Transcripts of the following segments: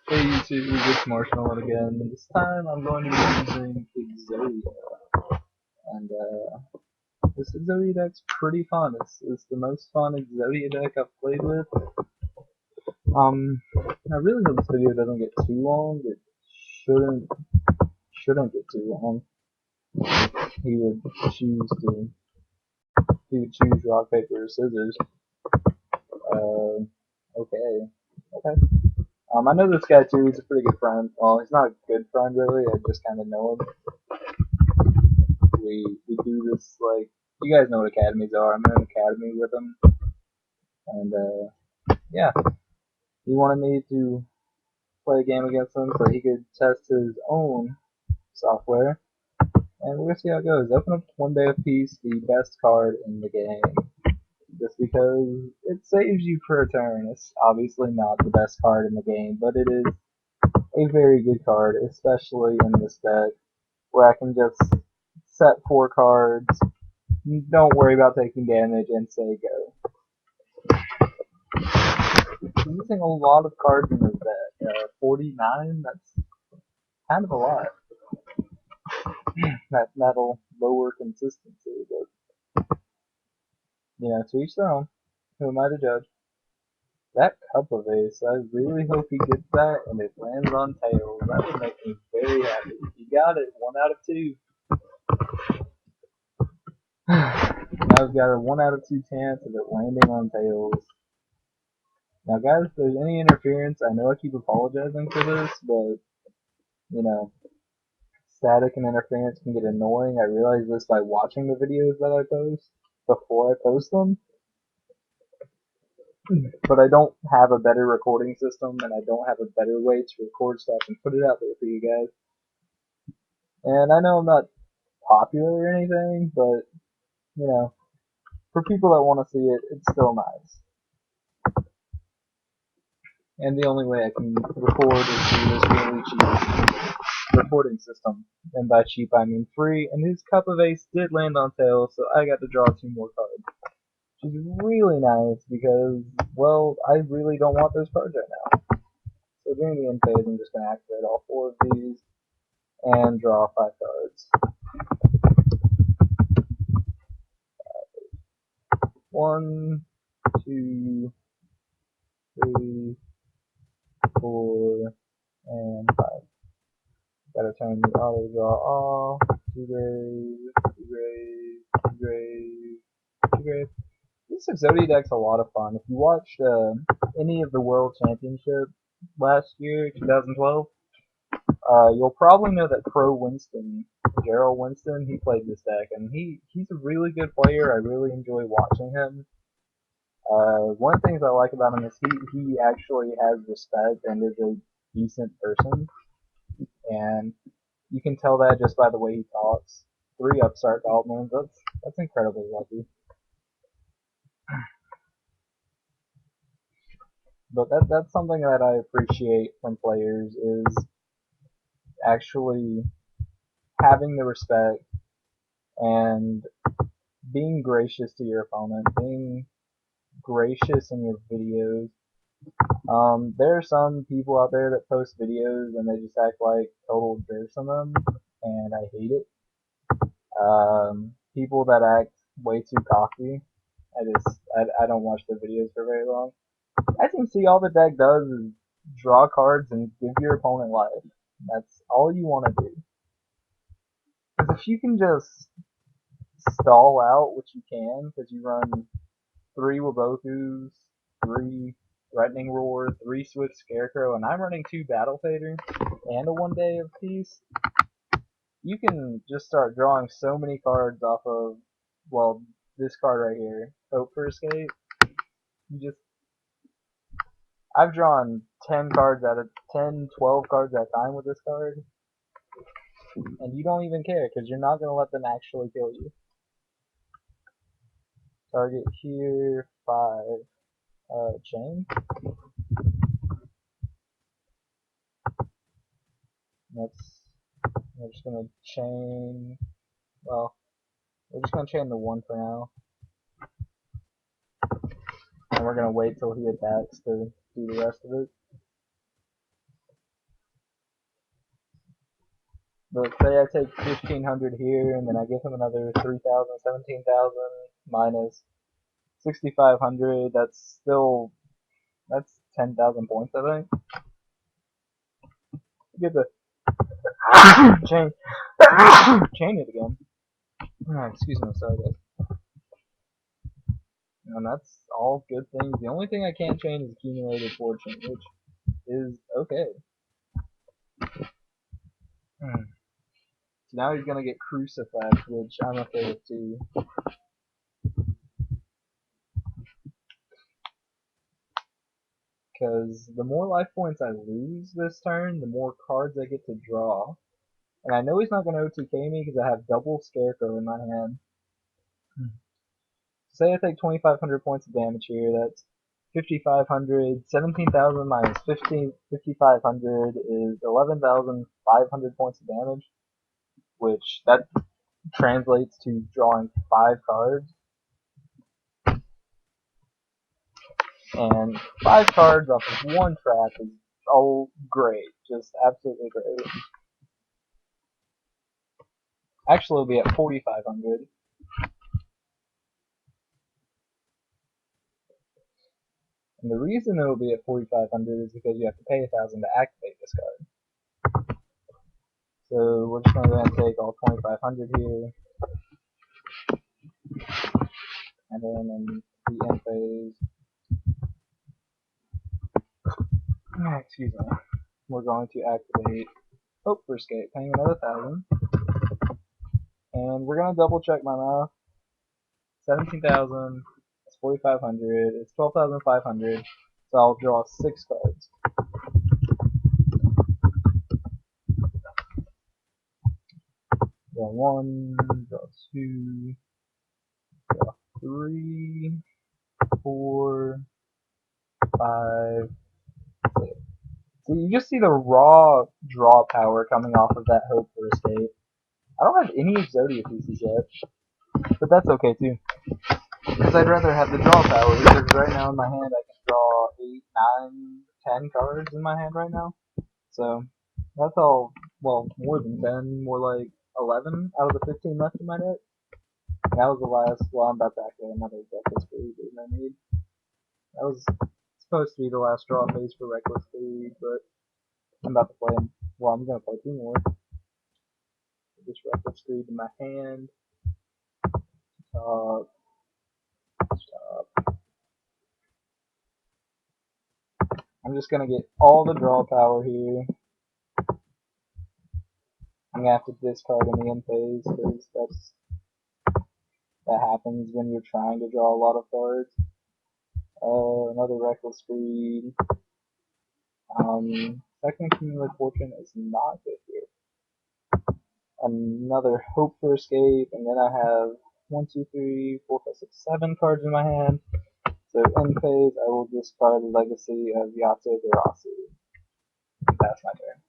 Hey YouTube, it's Marshmallow again, and this time I'm going to be using Exodia. And this Exodia deck's pretty fun. It's the most fun Exodia deck I've played with. I really hope this video doesn't get too long. It shouldn't get too long. He would choose to rock paper or scissors. Okay, okay. I know this guy too. He's a pretty good friend. Well, he's not a good friend really. I just kind of know him. We do this like you guys know what academies are. I'm in an academy with him, and yeah, he wanted me to play a game against him so he could test his own software, and we're gonna see how it goes. Open up one day of peace, the best card in the game, just because it saves you for a turn. It's obviously not the best card in the game, but it is a very good card, especially in this deck where I can just set 4 cards. Don't worry about taking damage and say go. I'm using a lot of cards in this deck. 49, that's kind of a lot. That'll lower consistency, but, to each their own. Who am I to judge? That cup of ace, I really hope he gets that and it lands on tails. That would make me very happy. He got it, 1 out of 2. Now I've got a 1 out of 2 chance of it landing on tails. Now guys, if there's any interference, I know I keep apologizing for this, but, static and interference can get annoying. I realize this by watching the videos that I post before I post them. But I don't have a better recording system, and I don't have a better way to record stuff and put it out there for you guys. And I know I'm not popular or anything, but, for people that want to see it, it's still nice. And the only way I can record is through this really cheap recording system. And by cheap, I mean free. And his Cup of Ace did land on tails, so I got to draw 2 more cards. Which is really nice because, well, I really don't want those cards right now. So during the end phase, I'm just going to activate all 4 of these and draw 5 cards. 1, 2, 3, 4, and 5. Gotta turn the auto draw off. 2 graves, 2 graves, 2 graves, 2 graves. This Exodia deck's a lot of fun. If you watched any of the World Championship last year, 2012, you'll probably know that Pro Winston, Gerald Winston, he played this deck, and he's a really good player. I really enjoy watching him. One of the things I like about him is he actually has respect and is a decent person, and you can tell that just by the way he talks. 3 upstart goblins, that's incredibly lucky. But that's something that I appreciate from players is actually having the respect and being gracious to your opponent, being gracious in your videos. There are some people out there that post videos and they just act like total jerks on them, and I hate it. People that act way too cocky, I don't watch their videos for very long. As you can see, all the deck does is draw cards and give your opponent life. That's all you want to do. Because if you can just stall out, which you can, because you run 3 Wabokus, 3 Threatening Roar, 3 Swift Scarecrow, and I'm running 2 Battle Fader and a 1 Day of Peace, you can just start drawing so many cards off of, well, this card right here, Hope for Escape. I've drawn 10 cards at a 10, 12 cards at a time with this card, and you don't even care because you're not going to let them actually kill you. Target here, 5, chain. We're just going to chain, well, we're just going to chain the 1 for now. And we're going to wait till he attacks to do the rest of it. Let's say I take 1,500 here, and then I give him another 3,000, 17,000 minus 6,500. That's 10,000 points, I think. Get the chain chain it again. Excuse me, sorry guys. And that's all good things. The only thing I can't chain is accumulated fortune, which is okay. So now he's gonna get crucified, which I'm afraid of too. Because the more life points I lose this turn, the more cards I get to draw. And I know he's not going to OTK me because I have double Scarecrow in my hand. Say I take 2,500 points of damage here, that's 5,500, 17,000 minus 5,500 is 11,500 points of damage, which that translates to drawing 5 cards. And 5 cards off of 1 trap is, oh, great. Just absolutely great. Actually, it'll be at 4,500. And the reason it'll be at 4,500 is because you have to pay 1,000 to activate this card. So we're just going to go ahead and take all 2,500 here. And then in the end phase, excuse me, we're going to activate Hope for Escape, paying another 1,000. And we're going to double check my math. 17,000, it's 4,500, it's 12,500, so I'll draw 6 cards. Draw 1, draw 2, draw 3, 4, 5, 6. So you just see the raw draw power coming off of that Hope for Escape. I don't have any Exodia pieces yet, but that's okay too. Because I'd rather have the draw power, because right now in my hand I can draw 8, 9, 10 cards in my hand right now. So that's all, well, more than 10, more like 11 out of the 15 left in my deck. And that was the last, well, I'm about to activate another Reckless Greed, there's no need. That was supposed to be the last draw phase for Reckless Greed, but I'm about to play them. Well, I'm going to play 2 more. Just Reckless Greed in my hand. Stop. I'm just going to get all the draw power here. I'm going to have to discard in the end phase, because that happens when you're trying to draw a lot of cards. Another Reckless Greed. Second Accumulated Fortune is not good here. Another Hope for Escape, and then I have 1, 2, 3, 4, 5, 6, 7 cards in my hand. So end phase, I will discard Legacy of Yato Garasu. That's my turn.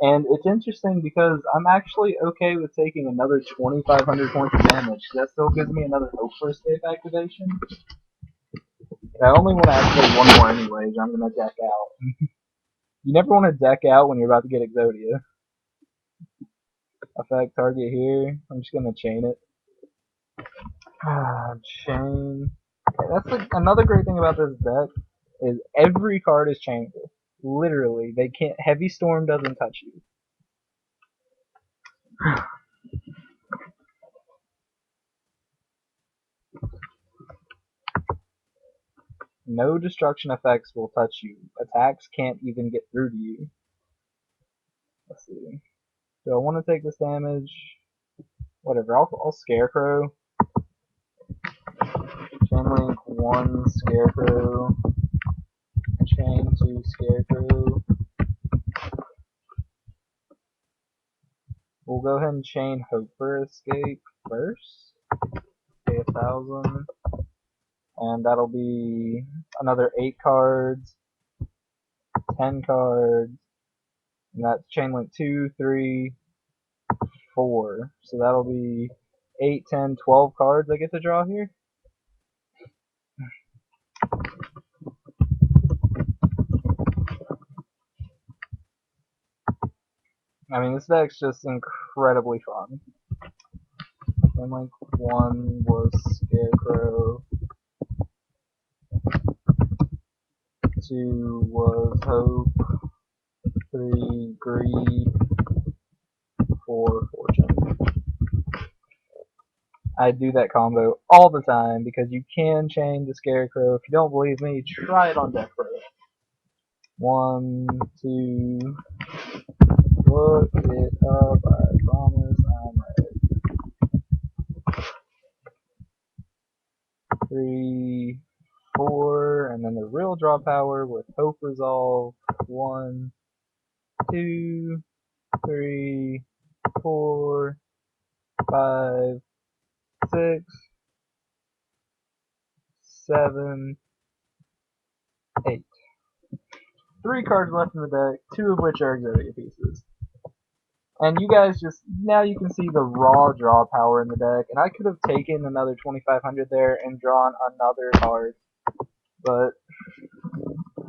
And it's interesting because I'm actually okay with taking another 2,500 points of damage. That still gives me another Hope for Escape activation. I only want to activate 1 more anyways, I'm going to deck out. You never want to deck out when you're about to get Exodia. Effect target here. I'm just going to chain it. Chain. Okay, that's another great thing about this deck is every card is chainable. Literally, they can't. Heavy Storm doesn't touch you. No destruction effects will touch you. Attacks can't even get through to you. Let's see. Do I want to take this damage? Whatever. I'll Scarecrow. Chain link 1 Scarecrow. Chain 2 Scarecrow. We'll go ahead and chain Hope for Escape first. Pay 1,000. And that'll be another 8 cards, 10 cards, and that's chain link 2, 3, 4. So that'll be 8, 10, 12 cards I get to draw here. I mean, this deck's just incredibly fun. And like 1 was Scarecrow, 2 was Hope, 3 Greed, 4 Fortune. I do that combo all the time because you can chain the Scarecrow. If you don't believe me, try it on Death Row. 1, 2, look it up, I promise I'm right. 3, 4, and then the real draw power with Hope Resolve. 1, 2, 3, 4, 5, 6, 7, 8. 3 cards left in the deck, 2 of which are Exodia pieces. And you guys just, now you can see the raw draw power in the deck, and I could have taken another 2,500 there and drawn another card, but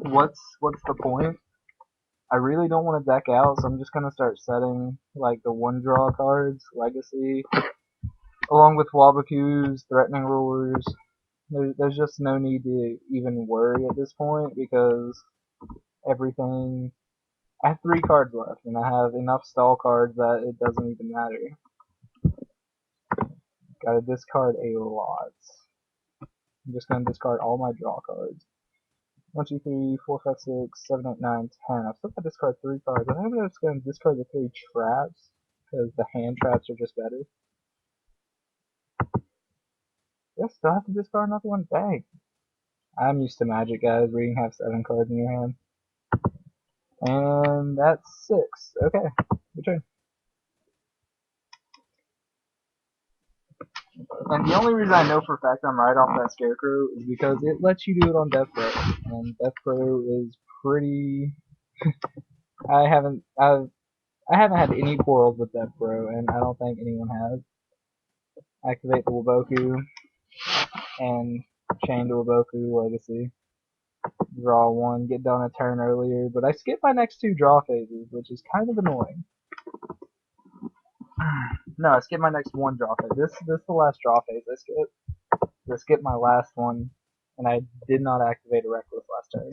what's the point? I really don't want to deck out, so I'm just going to start setting like the 1 draw cards, Legacy, along with Wabaku's, Threatening Rulers. There's just no need to even worry at this point because everything. I have 3 cards left, and I have enough stall cards that it doesn't even matter. Gotta discard a lot. I'm just gonna discard all my draw cards. 1, 2, 3, 4, 5, 6, 7, 8, 9, 10. I've still got to discard 3 cards. I think I'm just gonna discard the 3 traps because the hand traps are just better. I still have to discard another one. Dang. I'm used to Magic, guys, where you can have 7 cards in your hand. And that's 6. Okay, your turn. And the only reason I know for a fact I'm right off that Scarecrow is because it lets you do it on Death Row. And Death Row is pretty... I haven't had any quarrels with Death Row, and I don't think anyone has. Activate the Waboku, and chain to Waboku Legacy. Draw 1, get done a turn earlier, but I skip my next 2 draw phases, which is kind of annoying. No, I skipped my next 1 draw phase. This is the last draw phase I skipped. I skipped my last one, and I did not activate a Reckless last turn.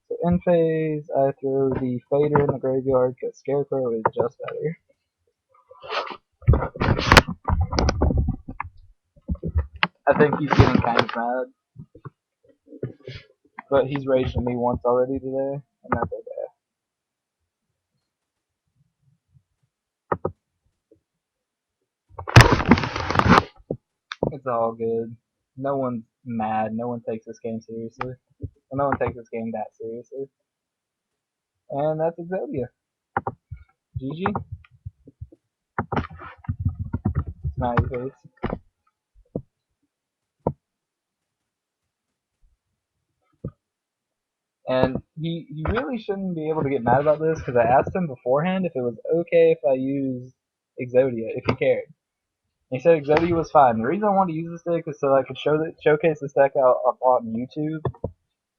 So in phase, I throw the Fader in the graveyard because Scarecrow is just better. I think he's getting kind of mad. But he's raged at me once already today, and that's okay. It's all good. No one's mad. No one takes this game seriously. Well, no one takes this game that seriously. And that's Exodia. GG. Smiley face. And he really shouldn't be able to get mad about this because I asked him beforehand if it was okay if I used Exodia, if he cared. And he said Exodia was fine. The reason I wanted to use this deck is so I could showcase this deck out on YouTube.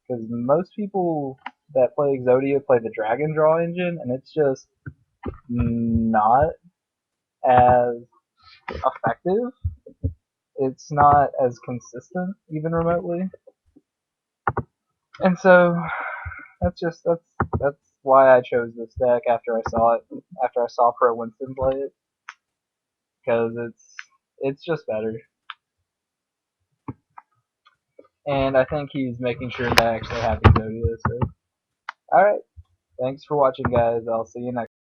Because most people that play Exodia play the Dragon Draw engine, and it's just not as effective. It's not as consistent, even remotely. And so that's why I chose this deck after I saw it, after I saw Pro Winston play it, because it's just better. And I think he's making sure that I actually have Exodia. So, alright, thanks for watching, guys. I'll see you next time.